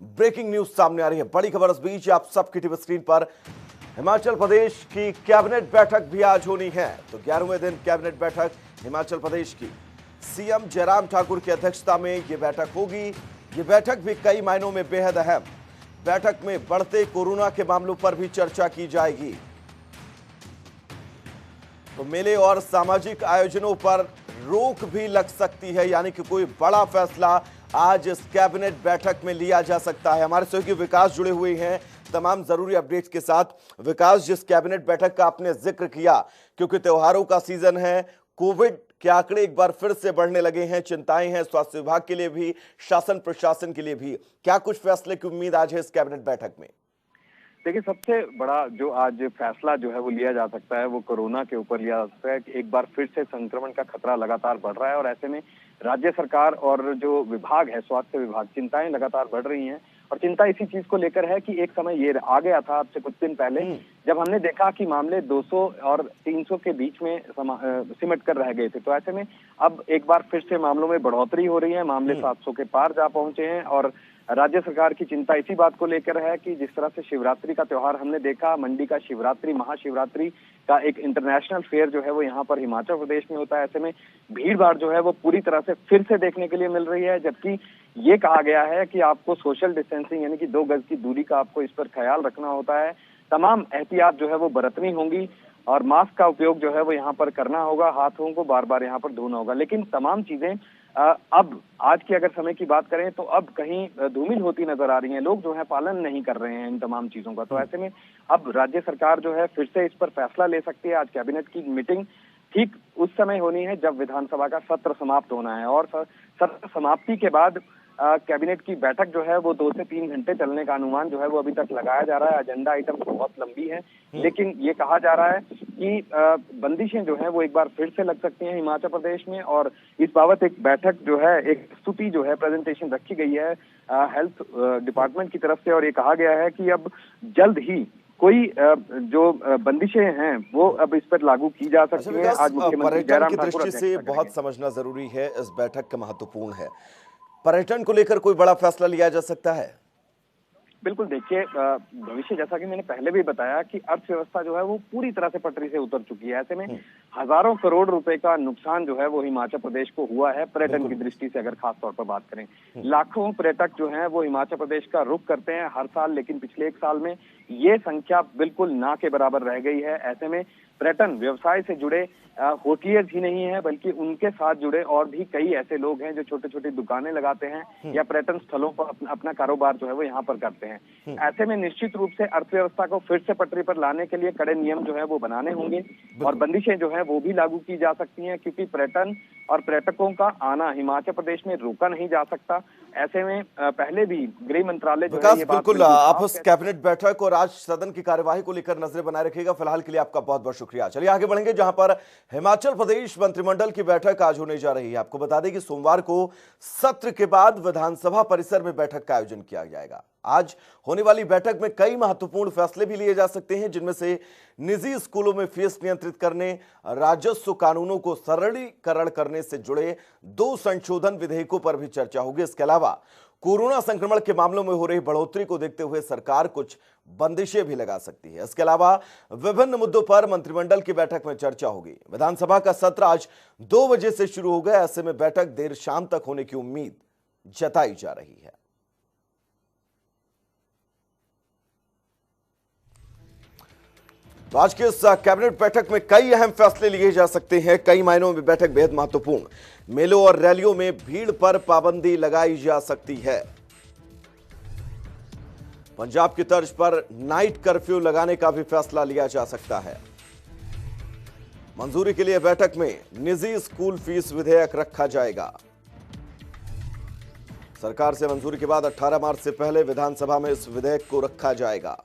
Breaking news सामने आ रही है। बड़ी खबर इस बीच आप सबकी टीवी स्क्रीन पर। हिमाचल प्रदेश की कैबिनेट बैठक भी आज होनी है। तो 11वें दिन कैबिनेट बैठक हिमाचल प्रदेश की सीएम जयराम ठाकुर की अध्यक्षता में यह बैठक होगी। ये बैठक भी कई मायनों में बेहद अहम। बैठक में बढ़ते कोरोना के मामलों पर भी चर्चा की जाएगी। तो मेले और सामाजिक आयोजनों पर रोक भी लग सकती है, यानी कि कोई बड़ा फैसला आज इस कैबिनेट बैठक में लिया जा सकता है। हमारे सहयोगी विकास जुड़े हुए हैं तमाम जरूरी अपडेट्स के साथ। विकास, जिस कैबिनेट बैठक का आपने जिक्र किया, क्योंकि त्योहारों का सीजन है, कोविड के आंकड़े एक बार फिर से बढ़ने लगे हैं, चिंताएं हैं स्वास्थ्य विभाग के लिए भी, शासन प्रशासन के लिए भी। क्या कुछ फैसले की उम्मीद आज है इस कैबिनेट बैठक में? देखिए, सबसे बड़ा जो आज फैसला जो है वो लिया जा सकता है वो कोरोना के ऊपर लिया जा सकता है कि एक बार फिर से संक्रमण का खतरा लगातार बढ़ रहा है और ऐसे में राज्य सरकार और जो विभाग है, स्वास्थ्य विभाग, चिंताएं लगातार बढ़ रही हैं। और चिंता इसी चीज को लेकर है कि एक समय ये आ गया था अब से कुछ दिन पहले, जब हमने देखा कि मामले 200 और 300 के बीच में सिमट कर रह गए थे। तो ऐसे में अब एक बार फिर से मामलों में बढ़ोतरी हो रही है, मामले 700 के पार जा पहुंचे हैं। और राज्य सरकार की चिंता इसी बात को लेकर है कि जिस तरह से शिवरात्रि का त्योहार हमने देखा, मंडी का शिवरात्रि, महाशिवरात्रि का एक इंटरनेशनल फेयर जो है वो यहाँ पर हिमाचल प्रदेश में होता है। ऐसे में भीड़ भाड़ जो है वो पूरी तरह से फिर से देखने के लिए मिल रही है, जबकि ये कहा गया है कि आपको सोशल डिस्टेंसिंग यानी कि 2 गज की दूरी का आपको इस पर ख्याल रखना होता है। तमाम एहतियात जो है वो बरतनी होंगी और मास्क का उपयोग जो है वो यहाँ पर करना होगा, हाथों को बार बार यहाँ पर धोना होगा। लेकिन तमाम चीजें अब आज की अगर समय की बात करें तो अब कहीं धूमिल होती नजर आ रही हैं। लोग जो है पालन नहीं कर रहे हैं इन तमाम चीजों का। तो ऐसे में अब राज्य सरकार जो है फिर से इस पर फैसला ले सकती है। आज कैबिनेट की मीटिंग ठीक उस समय होनी है जब विधानसभा का सत्र समाप्त होना है और सत्र समाप्ति के बाद कैबिनेट की बैठक जो है वो 2 से 3 घंटे चलने का अनुमान जो है वो अभी तक लगाया जा रहा है। एजेंडा आइटम बहुत लंबी है, लेकिन ये कहा जा रहा है कि बंदिशें जो है वो एक बार फिर से लग सकती हैं हिमाचल प्रदेश में। और इस बाबत एक बैठक जो है, एक स्तुति जो है, प्रेजेंटेशन रखी गई है हेल्थ डिपार्टमेंट की तरफ से। और ये कहा गया है कि अब जल्द ही कोई जो बंदिशें हैं वो अब इस पर लागू की जा सकती हैं। आज मुख्यमंत्री जयराम ठाकुर की दृष्टि से बहुत समझना जरूरी है, इस बैठक का महत्वपूर्ण है। पर्यटन को लेकर कोई बड़ा फैसला लिया जा सकता है? बिल्कुल, देखिए, भविष्य जैसा कि मैंने पहले भी बताया कि अर्थव्यवस्था जो है वो पूरी तरह से पटरी से उतर चुकी है। ऐसे में हजारों करोड़ रुपए का नुकसान जो है वो हिमाचल प्रदेश को हुआ है पर्यटन की दृष्टि से। अगर खास तौर पर बात करें, लाखों पर्यटक जो हैं वो हिमाचल प्रदेश का रुख करते हैं हर साल, लेकिन पिछले 1 साल में ये संख्या बिल्कुल ना के बराबर रह गई है। ऐसे में पर्यटन व्यवसाय से जुड़े होटलियर्स ही नहीं है, बल्कि उनके साथ जुड़े और भी कई ऐसे लोग हैं जो छोटी छोटी दुकानें लगाते हैं या पर्यटन स्थलों पर अपना कारोबार जो है वो यहाँ पर करते हैं। ऐसे में निश्चित रूप से अर्थव्यवस्था को फिर से पटरी पर लाने के लिए कड़े नियम जो है वो बनाने होंगे और बंदिशें जो है वो भी लागू की जा सकती हैं, क्योंकि पर्यटन और पर्यटकों का आना हिमाचल प्रदेश में रोका नहीं जा सकता। ऐसे में पहले भी गृह मंत्रालय जो है ये बात बिल्कुल, आप उस कैबिनेट बैठक और आज सदन की कार्यवाही को लेकर नजरें बनाए रखिएगा। फिलहाल के लिए आपका बहुत बहुत शुक्रिया। चलिए आगे बढ़ेंगे, जहां पर हिमाचल प्रदेश मंत्रिमंडल की बैठक आज होने जा रही है। आपको बता दें कि सोमवार को सत्र के बाद विधानसभा परिसर में बैठक का आयोजन किया जाएगा। आज होने वाली बैठक में कई महत्वपूर्ण फैसले भी लिए जा सकते हैं, जिनमें से निजी स्कूलों में फीस नियंत्रित करने, राजस्व कानूनों को सरलीकरण करने से जुड़े 2 संशोधन विधेयकों पर भी चर्चा होगी। इसके अलावा कोरोना संक्रमण के मामलों में हो रही बढ़ोतरी को देखते हुए सरकार कुछ बंदिशें भी लगा सकती है। इसके अलावा विभिन्न मुद्दों पर मंत्रिमंडल की बैठक में चर्चा होगी। विधानसभा का सत्र आज 2 बजे से शुरू होगा। ऐसे में बैठक देर शाम तक होने की उम्मीद जताई जा रही है। तो आज के इस कैबिनेट बैठक में कई अहम फैसले लिए जा सकते हैं। कई मायनों में बैठक बेहद महत्वपूर्ण। मेलों और रैलियों में भीड़ पर पाबंदी लगाई जा सकती है। पंजाब की तर्ज पर नाइट कर्फ्यू लगाने का भी फैसला लिया जा सकता है। मंजूरी के लिए बैठक में निजी स्कूल फीस विधेयक रखा जाएगा। सरकार से मंजूरी के बाद 18 मार्च से पहले विधानसभा में इस विधेयक को रखा जाएगा।